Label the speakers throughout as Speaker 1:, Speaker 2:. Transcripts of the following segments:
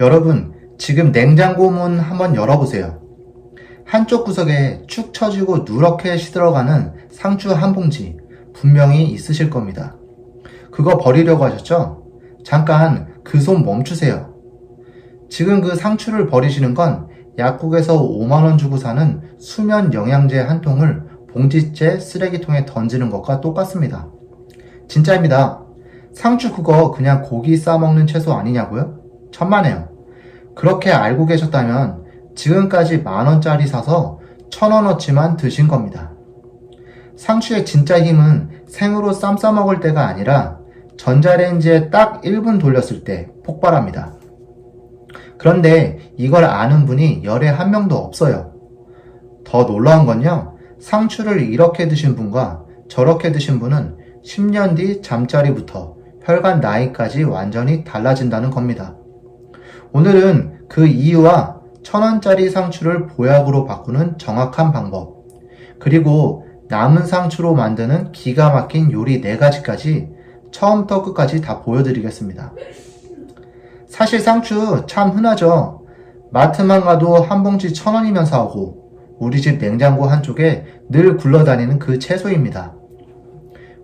Speaker 1: 여러분, 지금 냉장고 문 한번 열어보세요. 한쪽 구석에 축 처지고 누렇게 시들어가는 상추 한 봉지 분명히 있으실 겁니다. 그거 버리려고 하셨죠? 잠깐 그 손 멈추세요. 지금 그 상추를 버리시는 건 약국에서 5만원 주고 사는 수면 영양제 한 통을 봉지째 쓰레기통에 던지는 것과 똑같습니다. 진짜입니다. 상추 그거 그냥 고기 싸먹는 채소 아니냐고요? 천만에요. 그렇게 알고 계셨다면 지금까지 10,000원짜리 사서 1,000원어치만 드신 겁니다. 상추의 진짜 힘은 생으로 쌈 싸먹을 때가 아니라 전자레인지에 딱 1분 돌렸을 때 폭발합니다. 그런데 이걸 아는 분이 열에 한 명도 없어요. 더 놀라운 건요, 상추를 이렇게 드신 분과 저렇게 드신 분은 10년 뒤 잠자리부터 혈관 나이까지 완전히 달라진다는 겁니다. 오늘은 그 이유와 1,000원짜리 상추를 보약으로 바꾸는 정확한 방법, 그리고 남은 상추로 만드는 기가 막힌 요리 4가지까지 처음부터 끝까지 다 보여드리겠습니다. 사실 상추 참 흔하죠. 마트만 가도 한 봉지 1,000원이면 사오고 우리 집 냉장고 한쪽에 늘 굴러다니는 그 채소입니다.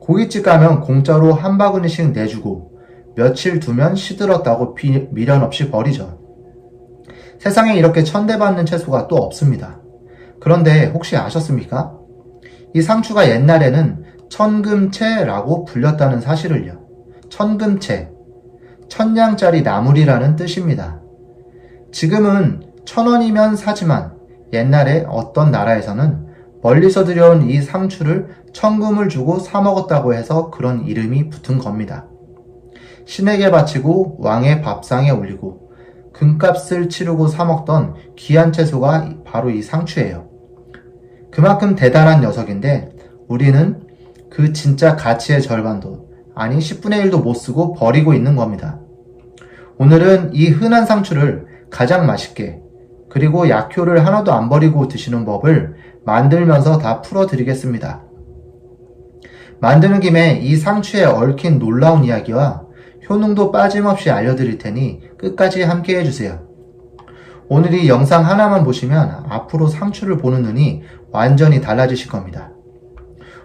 Speaker 1: 고깃집 가면 공짜로 한 바구니씩 내주고 며칠 두면 시들었다고 미련 없이 버리죠. 세상에 이렇게 천대받는 채소가 또 없습니다. 그런데 혹시 아셨습니까? 이 상추가 옛날에는 천금채라고 불렸다는 사실을요. 천금채, 천냥짜리 나물이라는 뜻입니다. 지금은 1,000원이면 사지만 옛날에 어떤 나라에서는 멀리서 들여온 이 상추를 천금을 주고 사 먹었다고 해서 그런 이름이 붙은 겁니다. 신에게 바치고 왕의 밥상에 올리고 금값을 치르고 사 먹던 귀한 채소가 바로 이 상추예요. 그만큼 대단한 녀석인데 우리는 그 진짜 가치의 절반도, 아니 10분의 1도 못 쓰고 버리고 있는 겁니다. 오늘은 이 흔한 상추를 가장 맛있게, 그리고 약효를 하나도 안 버리고 드시는 법을 만들면서 다 풀어드리겠습니다. 만드는 김에 이 상추에 얽힌 놀라운 이야기와 효능도 빠짐없이 알려드릴 테니 끝까지 함께 해주세요. 오늘 이 영상 하나만 보시면 앞으로 상추를 보는 눈이 완전히 달라지실 겁니다.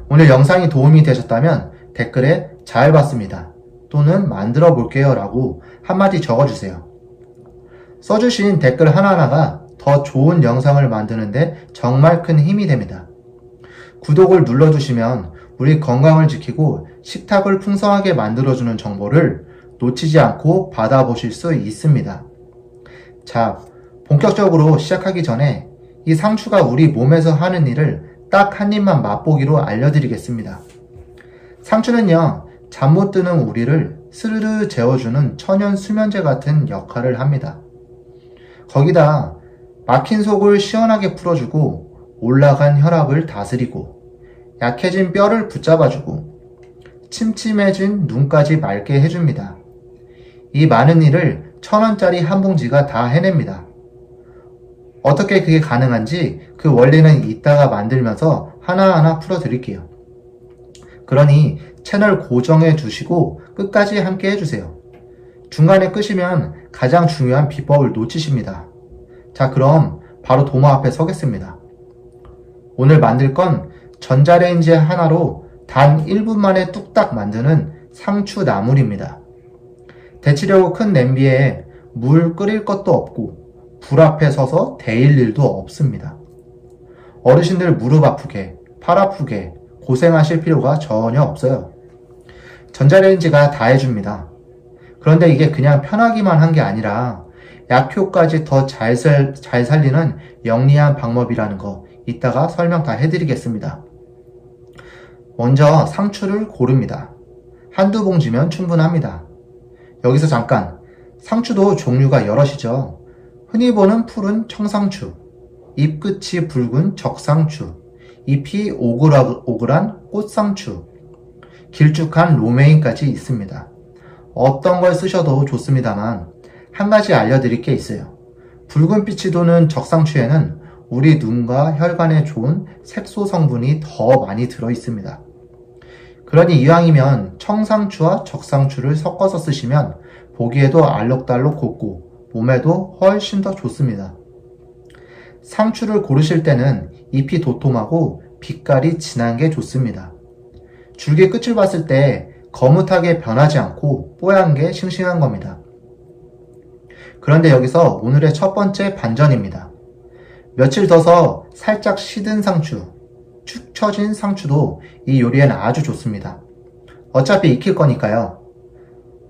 Speaker 1: 오늘 영상이 도움이 되셨다면 댓글에 잘 봤습니다 또는 만들어 볼게요 라고 한마디 적어주세요. 써주신 댓글 하나하나가 더 좋은 영상을 만드는데 정말 큰 힘이 됩니다. 구독을 눌러주시면 우리 건강을 지키고 식탁을 풍성하게 만들어주는 정보를 놓치지 않고 받아보실 수 있습니다. 자, 본격적으로 시작하기 전에 이 상추가 우리 몸에서 하는 일을 딱 한 입만 맛보기로 알려드리겠습니다. 상추는요, 잠 못 드는 우리를 스르르 재워주는 천연 수면제 같은 역할을 합니다. 거기다 막힌 속을 시원하게 풀어주고 올라간 혈압을 다스리고 약해진 뼈를 붙잡아주고 침침해진 눈까지 맑게 해줍니다. 이 많은 일을 1,000원짜리 한 봉지가 다 해냅니다. 어떻게 그게 가능한지 그 원리는 이따가 만들면서 하나하나 풀어드릴게요. 그러니 채널 고정해 두시고 끝까지 함께 해주세요. 중간에 끄시면 가장 중요한 비법을 놓치십니다. 자, 그럼 바로 도마 앞에 서겠습니다. 오늘 만들 건 전자레인지 하나로 단 1분 만에 뚝딱 만드는 상추 나물입니다. 데치려고 큰 냄비에 물 끓일 것도 없고 불 앞에 서서 데일 일도 없습니다. 어르신들 무릎 아프게, 팔 아프게 고생하실 필요가 전혀 없어요. 전자레인지가 다 해줍니다. 그런데 이게 그냥 편하기만 한 게 아니라 약효까지 더 잘 살리는 영리한 방법이라는 거 이따가 설명 다 해드리겠습니다. 먼저 상추를 고릅니다. 한두 봉지면 충분합니다. 여기서 잠깐, 상추도 종류가 여럿이죠. 흔히 보는 푸른 청상추, 잎 끝이 붉은 적상추, 잎이 오글오글한 꽃상추, 길쭉한 로메인까지 있습니다. 어떤 걸 쓰셔도 좋습니다만 한 가지 알려드릴 게 있어요. 붉은빛이 도는 적상추에는 우리 눈과 혈관에 좋은 색소 성분이 더 많이 들어있습니다. 그러니 이왕이면 청상추와 적상추를 섞어서 쓰시면 보기에도 알록달록 곱고 몸에도 훨씬 더 좋습니다. 상추를 고르실 때는 잎이 도톰하고 빛깔이 진한 게 좋습니다. 줄기 끝을 봤을 때 거뭇하게 변하지 않고 뽀얀 게 싱싱한 겁니다. 그런데 여기서 오늘의 첫 번째 반전입니다. 며칠 둬서 살짝 시든 상추, 축 처진 상추도 이 요리에는 아주 좋습니다. 어차피 익힐 거니까요.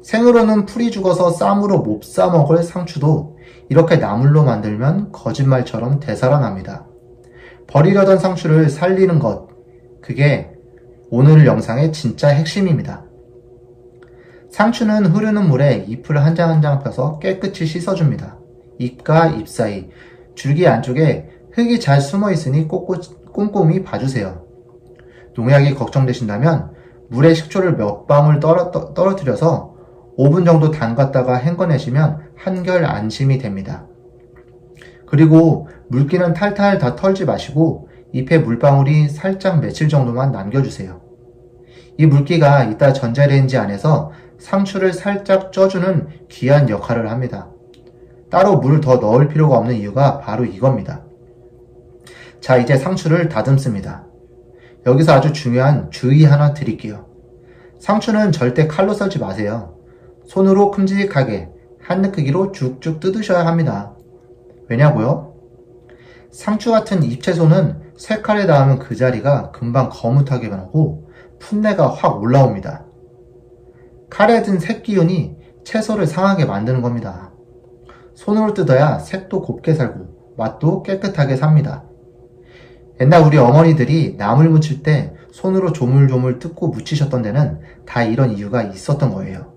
Speaker 1: 생으로는 풀이 죽어서 쌈으로 못 싸먹을 상추도 이렇게 나물로 만들면 거짓말처럼 되살아납니다. 버리려던 상추를 살리는 것, 그게 오늘 영상의 진짜 핵심입니다. 상추는 흐르는 물에 잎을 한 장 한 장 펴서 깨끗이 씻어줍니다. 잎과 잎 사이, 줄기 안쪽에 흙이 잘 숨어 있으니 꼼꼼히 봐주세요. 농약이 걱정되신다면 물에 식초를 몇 방울 떨어뜨려서 5분 정도 담갔다가 헹궈내시면 한결 안심이 됩니다. 그리고 물기는 탈탈 다 털지 마시고 잎에 물방울이 살짝 맺힐 정도만 남겨주세요. 이 물기가 이따 전자레인지 안에서 상추를 살짝 쪄주는 귀한 역할을 합니다. 따로 물을 더 넣을 필요가 없는 이유가 바로 이겁니다. 자, 이제 상추를 다듬습니다. 여기서 아주 중요한 주의 하나 드릴게요. 상추는 절대 칼로 썰지 마세요. 손으로 큼직하게 한입 크기로 쭉쭉 뜯으셔야 합니다. 왜냐고요? 상추 같은 잎채소는 세 칼에 닿으면 그 자리가 금방 거뭇하게 변하고 풋내가 확 올라옵니다. 칼에 든 색기운이 채소를 상하게 만드는 겁니다. 손으로 뜯어야 색도 곱게 살고 맛도 깨끗하게 삽니다. 옛날 우리 어머니들이 나물 무칠 때 손으로 조물조물 뜯고 무치셨던 데는 다 이런 이유가 있었던 거예요.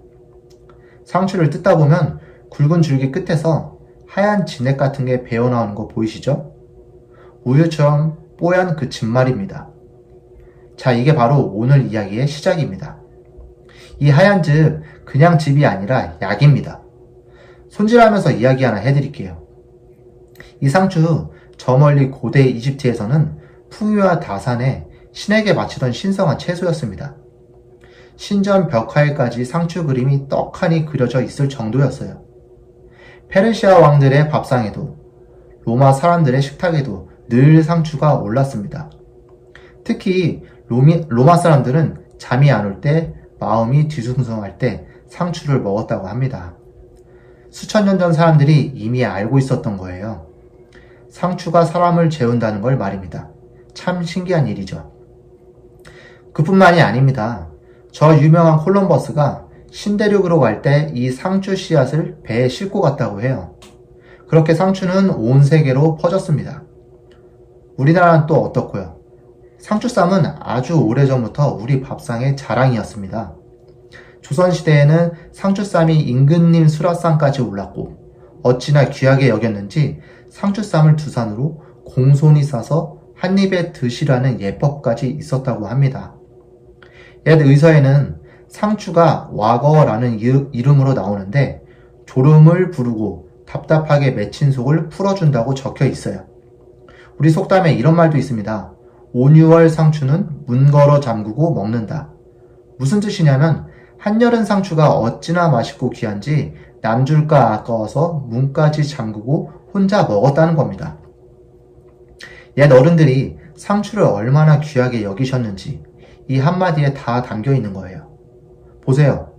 Speaker 1: 상추를 뜯다 보면 굵은 줄기 끝에서 하얀 진액 같은 게 배어나오는 거 보이시죠? 우유처럼 뽀얀 그 진말입니다. 자, 이게 바로 오늘 이야기의 시작입니다. 이 하얀 즙, 그냥 즙이 아니라 약입니다. 손질하면서 이야기 하나 해드릴게요. 이 상추, 저 멀리 고대 이집트에서는 풍요와 다산에 신에게 바치던 신성한 채소였습니다. 신전 벽화에까지 상추 그림이 떡하니 그려져 있을 정도였어요. 페르시아 왕들의 밥상에도, 로마 사람들의 식탁에도 늘 상추가 올랐습니다. 특히 로마 사람들은 잠이 안 올 때, 마음이 뒤숭숭할 때 상추를 먹었다고 합니다. 수천 년 전 사람들이 이미 알고 있었던 거예요. 상추가 사람을 재운다는 걸 말입니다. 참 신기한 일이죠. 그뿐만이 아닙니다. 저 유명한 콜럼버스가 신대륙으로 갈 때 이 상추 씨앗을 배에 싣고 갔다고 해요. 그렇게 상추는 온 세계로 퍼졌습니다. 우리나라는 또 어떻고요? 상추쌈은 아주 오래전부터 우리 밥상의 자랑이었습니다. 조선시대에는 상추쌈이 임금님 수라상까지 올랐고 어찌나 귀하게 여겼는지 상추쌈을 두산으로 공손히 싸서 한 입에 드시라는 예법까지 있었다고 합니다. 옛 의서에는 상추가 와거라는 이름으로 나오는데 졸음을 부르고 답답하게 맺힌 속을 풀어준다고 적혀 있어요. 우리 속담에 이런 말도 있습니다. 5, 6월 상추는 문 걸어 잠그고 먹는다. 무슨 뜻이냐면 한여름 상추가 어찌나 맛있고 귀한지 남줄까 아까워서 문까지 잠그고 혼자 먹었다는 겁니다. 옛 어른들이 상추를 얼마나 귀하게 여기셨는지 이 한마디에 다 담겨 있는 거예요. 보세요.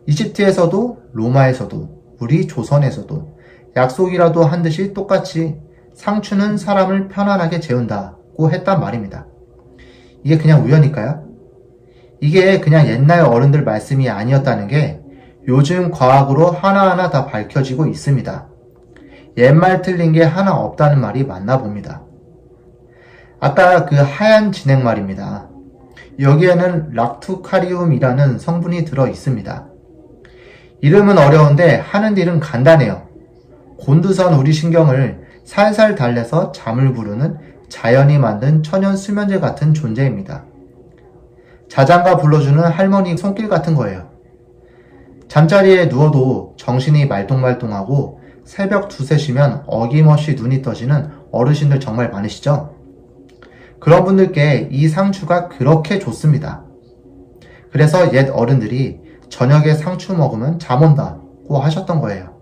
Speaker 1: 이집트에서도 로마에서도 우리 조선에서도 약속이라도 한 듯이 똑같이 상추는 사람을 편안하게 재운다고 했단 말입니다. 이게 그냥 우연일까요? 이게 그냥 옛날 어른들 말씀이 아니었다는 게 요즘 과학으로 하나하나 다 밝혀지고 있습니다. 옛말 틀린 게 하나 없다는 말이 맞나 봅니다. 아까 그 하얀 진액 말입니다. 여기에는 락투카리움이라는 성분이 들어 있습니다. 이름은 어려운데 하는 일은 간단해요. 곤두선 우리 신경을 살살 달래서 잠을 부르는 자연이 만든 천연 수면제 같은 존재입니다. 자장가 불러주는 할머니 손길 같은 거예요. 잠자리에 누워도 정신이 말똥말똥하고 새벽 2, 3시면 어김없이 눈이 떠지는 어르신들 정말 많으시죠? 그런 분들께 이 상추가 그렇게 좋습니다. 그래서 옛 어른들이 저녁에 상추 먹으면 잠 온다고 하셨던 거예요.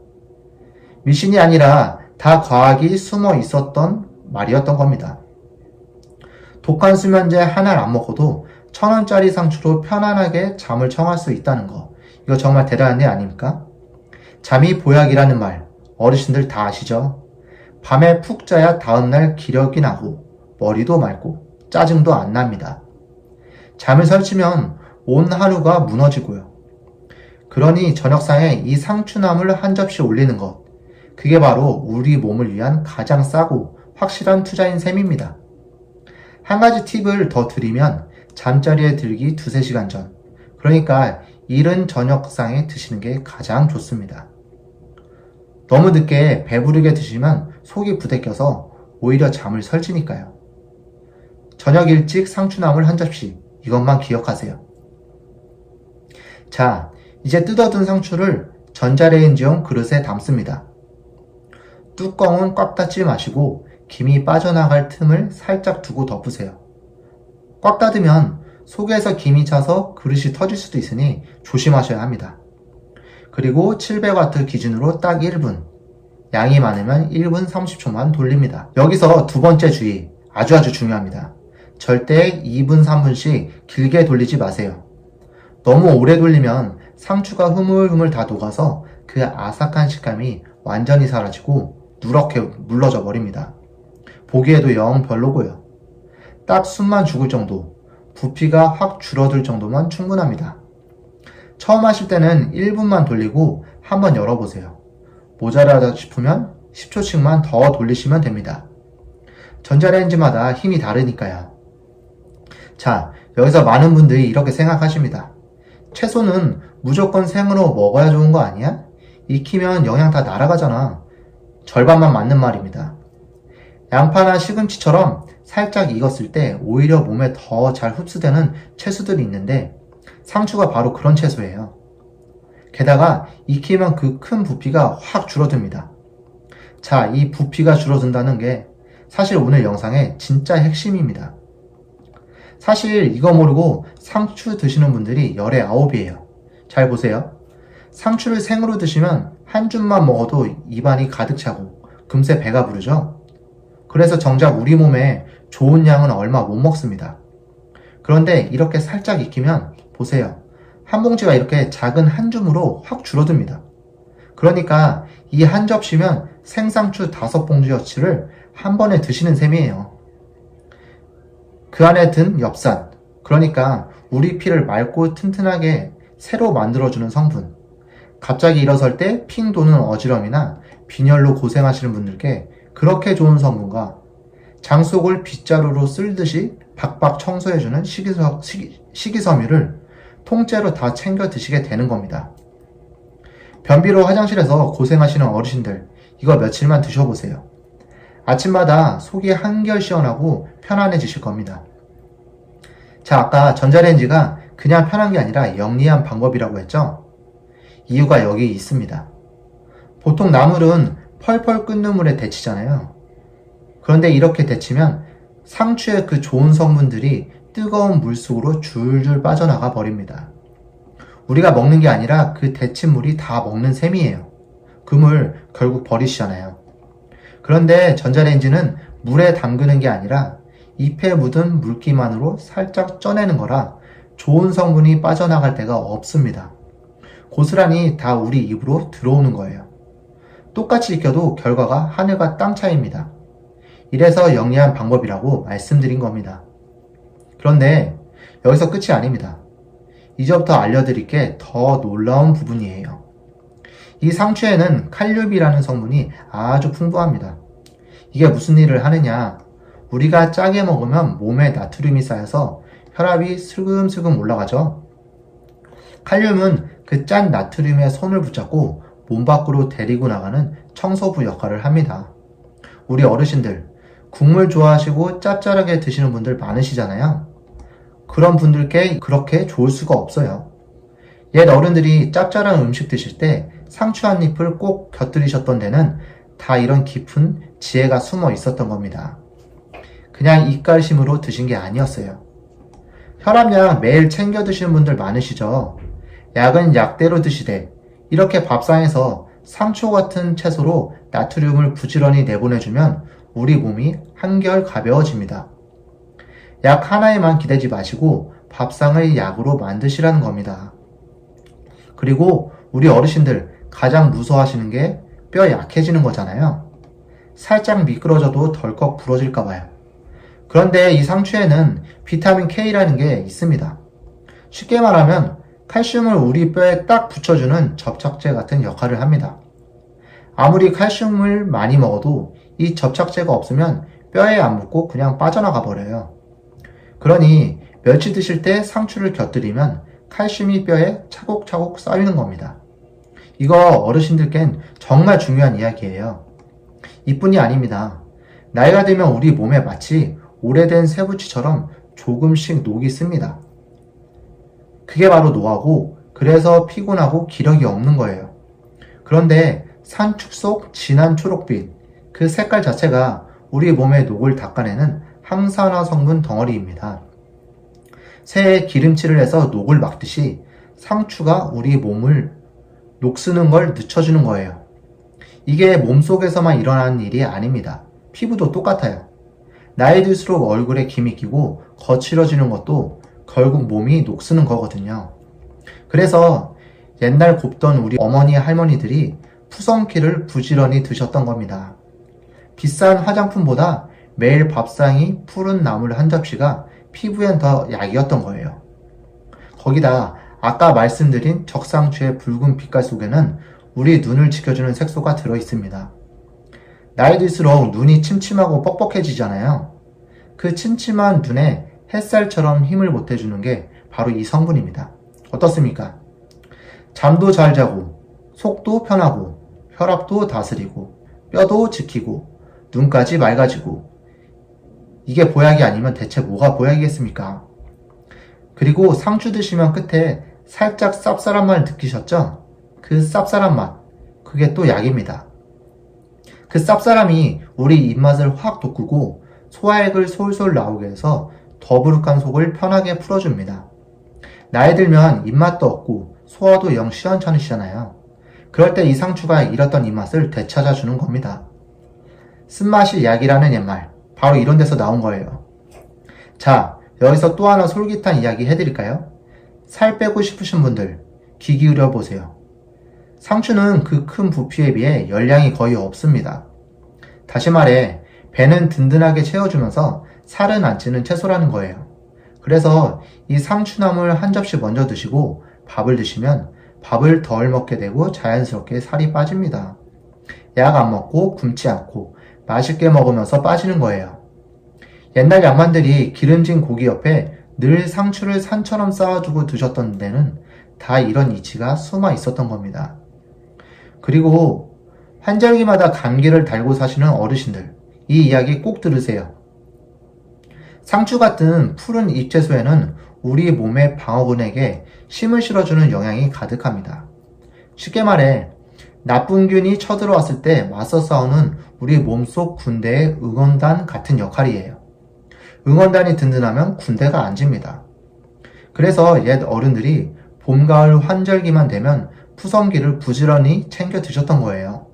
Speaker 1: 미신이 아니라 다 과학이 숨어 있었던 말이었던 겁니다. 독한 수면제 하나를 안 먹어도 1,000원짜리 상추로 편안하게 잠을 청할 수 있다는 거. 이거 정말 대단한 일 아닙니까? 잠이 보약이라는 말, 어르신들 다 아시죠? 밤에 푹 자야 다음날 기력이 나고 머리도 맑고 짜증도 안 납니다. 잠을 설치면 온 하루가 무너지고요. 그러니 저녁상에 이 상추나물 한 접시 올리는 것, 그게 바로 우리 몸을 위한 가장 싸고 확실한 투자인 셈입니다. 한 가지 팁을 더 드리면 잠자리에 들기 2-3시간 전, 그러니까 이른 저녁상에 드시는 게 가장 좋습니다. 너무 늦게 배부르게 드시면 속이 부대껴서 오히려 잠을 설치니까요. 저녁 일찍 상추나물 한 접시, 이것만 기억하세요. 자, 이제 뜯어둔 상추를 전자레인지용 그릇에 담습니다. 뚜껑은 꽉 닫지 마시고 김이 빠져나갈 틈을 살짝 두고 덮으세요. 꽉 닫으면 속에서 김이 차서 그릇이 터질 수도 있으니 조심하셔야 합니다. 그리고 700W 기준으로 딱 1분, 양이 많으면 1분 30초만 돌립니다. 여기서 두 번째 주의, 아주 중요합니다. 절대 2분 3분씩 길게 돌리지 마세요. 너무 오래 돌리면 상추가 흐물흐물 다 녹아서 그 아삭한 식감이 완전히 사라지고 누렇게 물러져 버립니다. 보기에도 영 별로고요. 딱 숨만 죽을 정도, 부피가 확 줄어들 정도만 충분합니다. 처음 하실 때는 1분만 돌리고 한번 열어보세요. 모자라다 싶으면 10초씩만 더 돌리시면 됩니다. 전자레인지마다 힘이 다르니까요. 자, 여기서 많은 분들이 이렇게 생각하십니다. 채소는 무조건 생으로 먹어야 좋은 거 아니야? 익히면 영양 다 날아가잖아. 절반만 맞는 말입니다. 양파나 시금치처럼 살짝 익었을 때 오히려 몸에 더 잘 흡수되는 채소들이 있는데 상추가 바로 그런 채소예요. 게다가 익히면 그 큰 부피가 확 줄어듭니다. 자, 이 부피가 줄어든다는 게 사실 오늘 영상의 진짜 핵심입니다. 사실 이거 모르고 상추 드시는 분들이 열의 9이에요. 잘 보세요. 상추를 생으로 드시면 한 줌만 먹어도 입안이 가득 차고 금세 배가 부르죠? 그래서 정작 우리 몸에 좋은 양은 얼마 못 먹습니다. 그런데 이렇게 살짝 익히면 보세요. 한 봉지가 이렇게 작은 한 줌으로 확 줄어듭니다. 그러니까 이 한 접시면 생상추 5봉지어치를 한 번에 드시는 셈이에요. 그 안에 든 엽산, 그러니까 우리 피를 맑고 튼튼하게 새로 만들어주는 성분, 갑자기 일어설 때 핑 도는 어지럼이나 빈혈로 고생하시는 분들께 그렇게 좋은 성분과 장 속을 빗자루로 쓸듯이 박박 청소해주는 식이섬유를 통째로 다 챙겨 드시게 되는 겁니다. 변비로 화장실에서 고생하시는 어르신들, 이거 며칠만 드셔보세요. 아침마다 속이 한결 시원하고 편안해지실 겁니다. 자, 아까 전자레인지가 그냥 편한 게 아니라 영리한 방법이라고 했죠? 이유가 여기 있습니다. 보통 나물은 펄펄 끓는 물에 데치잖아요. 그런데 이렇게 데치면 상추의 그 좋은 성분들이 뜨거운 물 속으로 줄줄 빠져나가 버립니다. 우리가 먹는 게 아니라 그 데친 물이 다 먹는 셈이에요. 그 물 결국 버리시잖아요. 그런데 전자레인지는 물에 담그는 게 아니라 잎에 묻은 물기만으로 살짝 쪄내는 거라 좋은 성분이 빠져나갈 데가 없습니다. 고스란히 다 우리 입으로 들어오는 거예요. 똑같이 익혀도 결과가 하늘과 땅 차이입니다. 이래서 영리한 방법이라고 말씀드린 겁니다. 그런데 여기서 끝이 아닙니다. 이제부터 알려드릴 게 더 놀라운 부분이에요. 이 상추에는 칼륨이라는 성분이 아주 풍부합니다. 이게 무슨 일을 하느냐? 우리가 짜게 먹으면 몸에 나트륨이 쌓여서 혈압이 슬금슬금 올라가죠. 칼륨은 그 짠 나트륨에 손을 붙잡고 몸 밖으로 데리고 나가는 청소부 역할을 합니다. 우리 어르신들, 국물 좋아하시고 짭짤하게 드시는 분들 많으시잖아요. 그런 분들께 그렇게 좋을 수가 없어요. 옛 어른들이 짭짤한 음식 드실 때 상추 한 잎을 꼭 곁들이셨던 데는 다 이런 깊은 지혜가 숨어 있었던 겁니다. 그냥 입가심으로 드신 게 아니었어요. 혈압약 매일 챙겨 드시는 분들 많으시죠? 약은 약대로 드시되 이렇게 밥상에서 상추 같은 채소로 나트륨을 부지런히 내보내주면 우리 몸이 한결 가벼워집니다. 약 하나에만 기대지 마시고 밥상을 약으로 만드시라는 겁니다. 그리고 우리 어르신들 가장 무서워하시는 게 뼈 약해지는 거잖아요. 살짝 미끄러져도 덜컥 부러질까봐요. 그런데 이 상추에는 비타민 K라는 게 있습니다. 쉽게 말하면 칼슘을 우리 뼈에 딱 붙여주는 접착제 같은 역할을 합니다. 아무리 칼슘을 많이 먹어도 이 접착제가 없으면 뼈에 안 붙고 그냥 빠져나가 버려요. 그러니 멸치 드실 때 상추를 곁들이면 칼슘이 뼈에 차곡차곡 쌓이는 겁니다. 이거 어르신들께는 정말 중요한 이야기예요. 이뿐이 아닙니다. 나이가 들면 우리 몸에 마치 오래된 쇠붙이처럼 조금씩 녹이 씁니다. 그게 바로 노화고, 그래서 피곤하고 기력이 없는 거예요. 그런데 산축 속 진한 초록빛, 그 색깔 자체가 우리 몸의 녹을 닦아내는 항산화 성분 덩어리입니다. 새에 기름칠을 해서 녹을 막듯이 상추가 우리 몸을 녹쓰는 걸 늦춰주는 거예요. 이게 몸속에서만 일어나는 일이 아닙니다. 피부도 똑같아요. 나이 들수록 얼굴에 김이 끼고 거칠어지는 것도 결국 몸이 녹쓰는 거거든요. 그래서 옛날 곱던 우리 어머니 할머니들이 푸성키를 부지런히 드셨던 겁니다. 비싼 화장품보다 매일 밥상이 푸른 나물 한 접시가 피부엔 더 약이었던 거예요. 거기다 아까 말씀드린 적상추의 붉은 빛깔 속에는 우리 눈을 지켜주는 색소가 들어있습니다. 나이 들수록 눈이 침침하고 뻑뻑해지잖아요. 그 침침한 눈에 햇살처럼 힘을 보태주는 게 바로 이 성분입니다. 어떻습니까? 잠도 잘 자고, 속도 편하고, 혈압도 다스리고, 뼈도 지키고, 눈까지 맑아지고, 이게 보약이 아니면 대체 뭐가 보약이겠습니까? 그리고 상추 드시면 끝에 살짝 쌉쌀한 맛 느끼셨죠? 그 쌉쌀한 맛, 그게 또 약입니다. 그 쌉쌀함이 우리 입맛을 확 돋구고 소화액을 솔솔 나오게 해서 더부룩한 속을 편하게 풀어줍니다. 나이 들면 입맛도 없고 소화도 영 시원찮으시잖아요. 그럴 때 이 상추가 잃었던 입맛을 되찾아주는 겁니다. 쓴맛이 약이라는 옛말, 바로 이런 데서 나온 거예요. 자, 여기서 또 하나 솔깃한 이야기 해드릴까요? 살 빼고 싶으신 분들, 귀 기울여 보세요. 상추는 그 큰 부피에 비해 열량이 거의 없습니다. 다시 말해, 배는 든든하게 채워주면서 살은 안 찌는 채소라는 거예요. 그래서 이 상추나물 한 접시 먼저 드시고 밥을 드시면 밥을 덜 먹게 되고 자연스럽게 살이 빠집니다. 약 안 먹고 굶지 않고 맛있게 먹으면서 빠지는 거예요. 옛날 양반들이 기름진 고기 옆에 늘 상추를 산처럼 쌓아주고 드셨던 데는 다 이런 이치가 숨어 있었던 겁니다. 그리고 환절기마다 감기를 달고 사시는 어르신들, 이 이야기 꼭 들으세요. 상추 같은 푸른 잎채소에는 우리 몸의 방어근에게 힘을 실어주는 영양이 가득합니다. 쉽게 말해 나쁜 균이 쳐들어왔을 때 맞서 싸우는 우리 몸속 군대의 응원단 같은 역할이에요. 응원단이 든든하면 군대가 안 집니다. 그래서 옛 어른들이 봄, 가을 환절기만 되면 푸성기를 부지런히 챙겨 드셨던 거예요.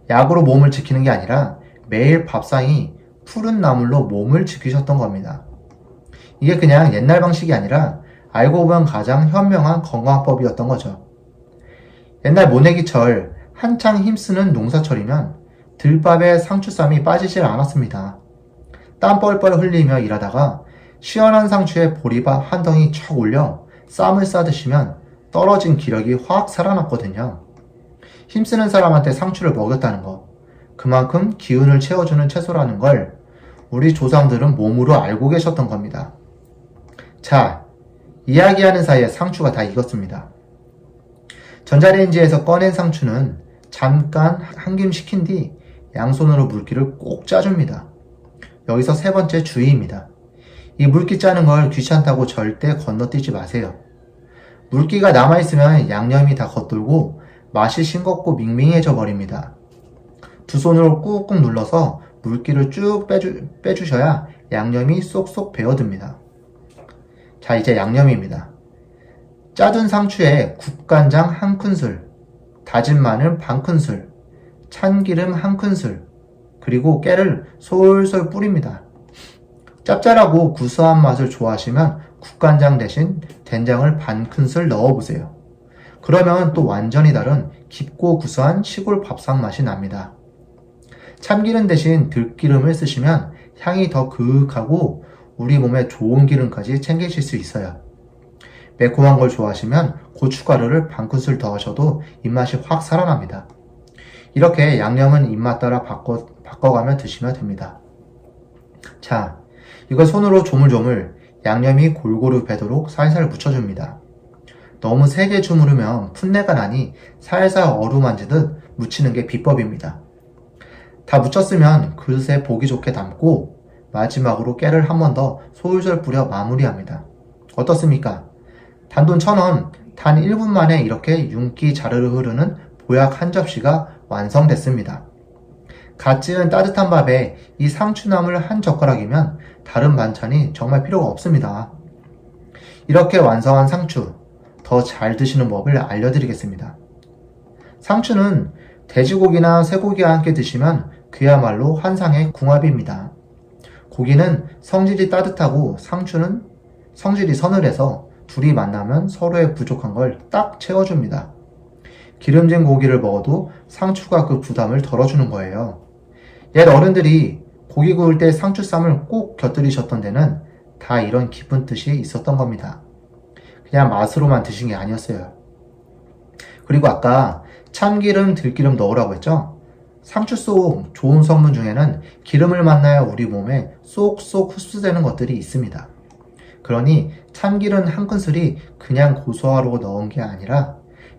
Speaker 1: 약으로 몸을 지키는 게 아니라 매일 밥상이 푸른 나물로 몸을 지키셨던 겁니다. 이게 그냥 옛날 방식이 아니라 알고 보면 가장 현명한 건강법이었던 거죠. 옛날 모내기철 한창 힘쓰는 농사철이면 들밥에 상추쌈이 빠지질 않았습니다. 땀 뻘뻘 흘리며 일하다가 시원한 상추에 보리밥 한 덩이 척 올려 쌈을 싸드시면 떨어진 기력이 확 살아났거든요. 힘쓰는 사람한테 상추를 먹였다는 거, 그만큼 기운을 채워주는 채소라는 걸 우리 조상들은 몸으로 알고 계셨던 겁니다. 자, 이야기하는 사이에 상추가 다 익었습니다. 전자레인지에서 꺼낸 상추는 잠깐 한김 식힌 뒤 양손으로 물기를 꼭 짜줍니다. 여기서 세 번째 주의입니다. 이 물기 짜는 걸 귀찮다고 절대 건너뛰지 마세요. 물기가 남아있으면 양념이 다 겉돌고 맛이 싱겁고 밍밍해져 버립니다. 두 손으로 꾹꾹 눌러서 물기를 쭉 빼주셔야 양념이 쏙쏙 배어듭니다. 자, 이제 양념입니다. 짜둔 상추에 국간장 한 큰술, 다진 마늘 반 큰술, 참기름 한 큰술, 그리고 깨를 솔솔 뿌립니다. 짭짤하고 구수한 맛을 좋아하시면 국간장 대신 된장을 반 큰술 넣어보세요. 그러면 또 완전히 다른 깊고 구수한 시골 밥상 맛이 납니다. 참기름 대신 들기름을 쓰시면 향이 더 그윽하고 우리 몸에 좋은 기름까지 챙기실 수 있어요. 매콤한 걸 좋아하시면 고춧가루를 반 큰술 더 하셔도 입맛이 확 살아납니다. 이렇게 양념은 입맛 따라 바꿔가며 드시면 됩니다. 자, 이걸 손으로 조물조물 양념이 골고루 배도록 살살 묻혀줍니다. 너무 세게 주무르면 풋내가 나니 살살 어루만지듯 묻히는 게 비법입니다. 다 묻혔으면 그릇에 보기 좋게 담고 마지막으로 깨를 한 번 더 솔솔 뿌려 마무리합니다. 어떻습니까? 단돈 1,000원, 단 1분 만에 이렇게 윤기 자르르 흐르는 보약 한 접시가 완성됐습니다. 갓 지은 따뜻한 밥에 이 상추나물 한 젓가락이면 다른 반찬이 정말 필요가 없습니다. 이렇게 완성한 상추, 더 잘 드시는 법을 알려드리겠습니다. 상추는 돼지고기나 쇠고기와 함께 드시면 그야말로 환상의 궁합입니다. 고기는 성질이 따뜻하고 상추는 성질이 서늘해서 둘이 만나면 서로의 부족한 걸 딱 채워줍니다. 기름진 고기를 먹어도 상추가 그 부담을 덜어주는 거예요. 옛 어른들이 고기 구울 때 상추쌈을 꼭 곁들이셨던 데는 다 이런 깊은 뜻이 있었던 겁니다. 그냥 맛으로만 드신 게 아니었어요. 그리고 아까 참기름, 들기름 넣으라고 했죠? 상추 속 좋은 성분 중에는 기름을 만나야 우리 몸에 쏙쏙 흡수되는 것들이 있습니다. 그러니 참기름 한 큰술이 그냥 고소하려고 넣은 게 아니라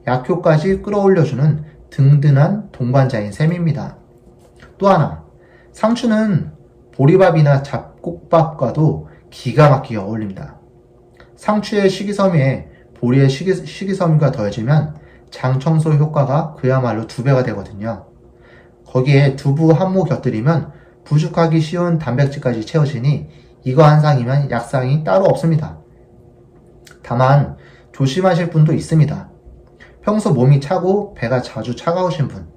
Speaker 1: 약효까지 끌어올려주는 든든한 동반자인 셈입니다. 또 하나, 상추는 보리밥이나 잡곡밥과도 기가 막히게 어울립니다. 상추의 식이섬유에 보리의 식이섬유가 더해지면 장 청소 효과가 그야말로 2배가 되거든요. 거기에 두부 한 모 곁들이면 부족하기 쉬운 단백질까지 채워지니 이거 한 상이면 약상이 따로 없습니다. 다만 조심하실 분도 있습니다. 평소 몸이 차고 배가 자주 차가우신 분,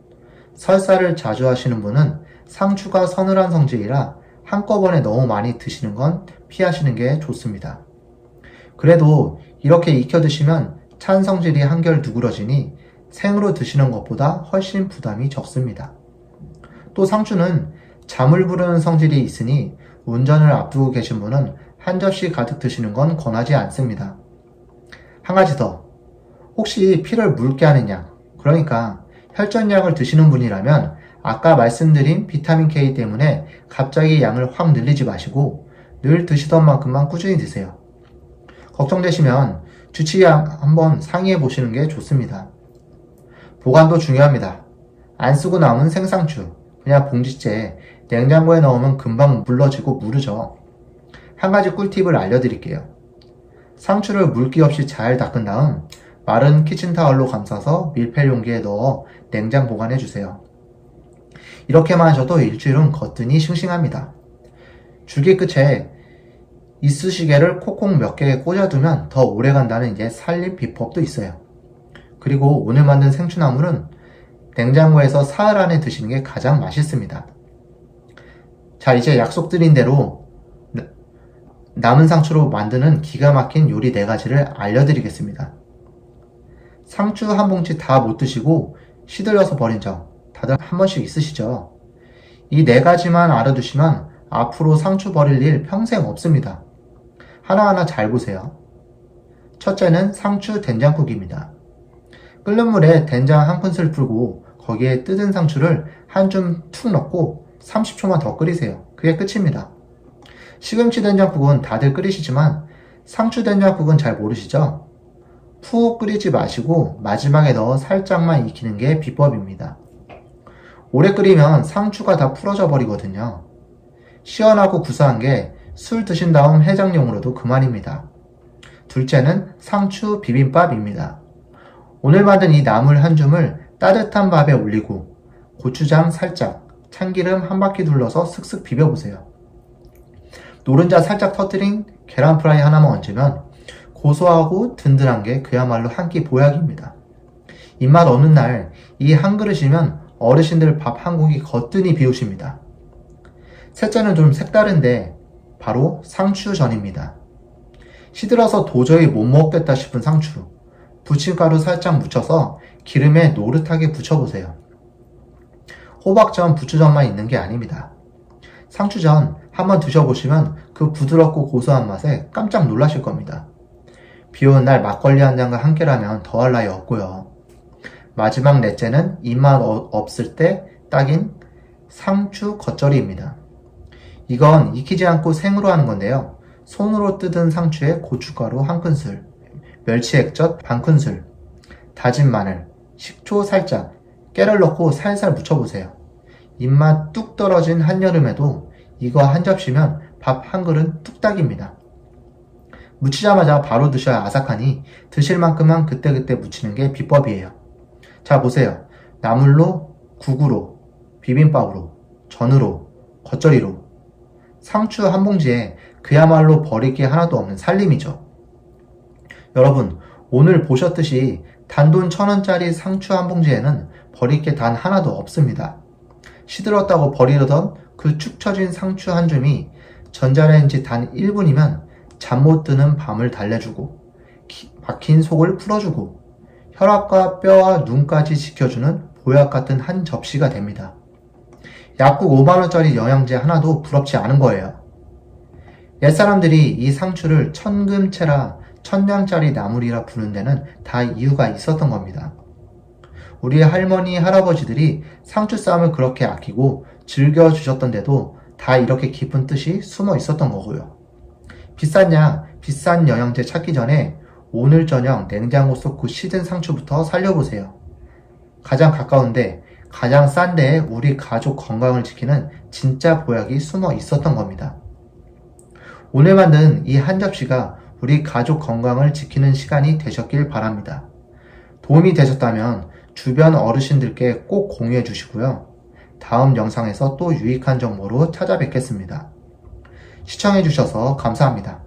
Speaker 1: 설사를 자주 하시는 분은 상추가 서늘한 성질이라 한꺼번에 너무 많이 드시는 건 피하시는 게 좋습니다. 그래도 이렇게 익혀 드시면 찬 성질이 한결 누그러지니 생으로 드시는 것보다 훨씬 부담이 적습니다. 또 상추는 잠을 부르는 성질이 있으니 운전을 앞두고 계신 분은 한 접시 가득 드시는 건 권하지 않습니다. 한 가지 더, 혹시 피를 묽게 하는 약, 그러니까 혈전약을 드시는 분이라면 아까 말씀드린 비타민 K 때문에 갑자기 양을 확 늘리지 마시고 늘 드시던 만큼만 꾸준히 드세요. 걱정되시면 주치의랑 한번 상의해 보시는 게 좋습니다. 보관도 중요합니다. 안 쓰고 남은 생상추, 그냥 봉지째 냉장고에 넣으면 금방 물러지고 무르죠. 한 가지 꿀팁을 알려드릴게요. 상추를 물기 없이 잘 닦은 다음 마른 키친타월로 감싸서 밀폐 용기에 넣어 냉장 보관해주세요. 이렇게만 하셔도 일주일은 거뜬히 싱싱합니다. 줄기 끝에 이쑤시개를 콕콕 몇 개 꽂아두면 더 오래 간다는 옛 살림 비법도 있어요. 그리고 오늘 만든 생추나물은 냉장고에서 사흘 안에 드시는 게 가장 맛있습니다. 자, 이제 약속드린 대로 남은 상추로 만드는 기가 막힌 요리 4가지를 알려드리겠습니다. 상추 한 봉지 다 못 드시고 시들려서 버린 적 다들 한 번씩 있으시죠? 이 4가지만 알아두시면 앞으로 상추 버릴 일 평생 없습니다. 하나하나 잘 보세요. 첫째는 상추 된장국입니다. 끓는 물에 된장 한 큰술 풀고 거기에 뜯은 상추를 한 줌 툭 넣고 30초만 더 끓이세요. 그게 끝입니다. 시금치 된장국은 다들 끓이시지만 상추 된장국은 잘 모르시죠? 푹 끓이지 마시고 마지막에 넣어 살짝만 익히는 게 비법입니다. 오래 끓이면 상추가 다 풀어져 버리거든요. 시원하고 구수한 게 술 드신 다음 해장용으로도 그만입니다. 둘째는 상추 비빔밥입니다. 오늘 만든 이 나물 한 줌을 따뜻한 밥에 올리고 고추장 살짝, 참기름 한 바퀴 둘러서 슥슥 비벼보세요. 노른자 살짝 터뜨린 계란 프라이 하나만 얹으면 고소하고 든든한 게 그야말로 한 끼 보약입니다. 입맛 없는 날 이 한 그릇이면 어르신들 밥 한 공기 거뜬히 비우십니다. 셋째는 좀 색다른데 바로 상추전입니다. 시들어서 도저히 못 먹겠다 싶은 상추, 부침가루 살짝 묻혀서 기름에 노릇하게 부쳐보세요. 호박전, 부추전만 있는 게 아닙니다. 상추전 한번 드셔보시면 그 부드럽고 고소한 맛에 깜짝 놀라실 겁니다. 비 오는 날 막걸리 한 잔과 함께라면 더할 나위 없고요. 마지막 넷째는 입맛 없을 때 딱인 상추 겉절이입니다. 이건 익히지 않고 생으로 하는 건데요. 손으로 뜯은 상추에 고춧가루 한 큰술, 멸치 액젓 반 큰술, 다진 마늘, 식초 살짝, 깨를 넣고 살살 무쳐보세요. 입맛 뚝 떨어진 한여름에도 이거 한 접시면 밥 한 그릇 뚝딱입니다. 무치자마자 바로 드셔야 아삭하니 드실 만큼만 그때그때 무치는 게 비법이에요. 자, 보세요. 나물로, 국으로, 비빔밥으로, 전으로, 겉절이로. 상추 한 봉지에 그야말로 버릴 게 하나도 없는 살림이죠. 여러분, 오늘 보셨듯이 단돈 1,000원짜리 상추 한 봉지에는 버릴 게 단 하나도 없습니다. 시들었다고 버리려던 그 축 처진 상추 한 줌이 전자레인지 단 1분이면 잠 못 드는 밤을 달래주고 막힌 속을 풀어주고 혈압과 뼈와 눈까지 지켜주는 보약 같은 한 접시가 됩니다. 약국 5만원짜리 영양제 하나도 부럽지 않은 거예요. 옛사람들이 이 상추를 천금채라 천냥짜리 나물이라 부른 데는 다 이유가 있었던 겁니다. 우리 할머니, 할아버지들이 상추 쌈을 그렇게 아끼고 즐겨주셨던데도 다 이렇게 깊은 뜻이 숨어 있었던 거고요. 비싼 약, 비싼 영양제 찾기 전에 오늘 저녁 냉장고 속 그 시든 상추부터 살려보세요. 가장 가까운데 가장 싼 데에 우리 가족 건강을 지키는 진짜 보약이 숨어 있었던 겁니다. 오늘 만든 이 한 접시가 우리 가족 건강을 지키는 시간이 되셨길 바랍니다. 도움이 되셨다면 주변 어르신들께 꼭 공유해 주시고요. 다음 영상에서 또 유익한 정보로 찾아뵙겠습니다. 시청해 주셔서 감사합니다.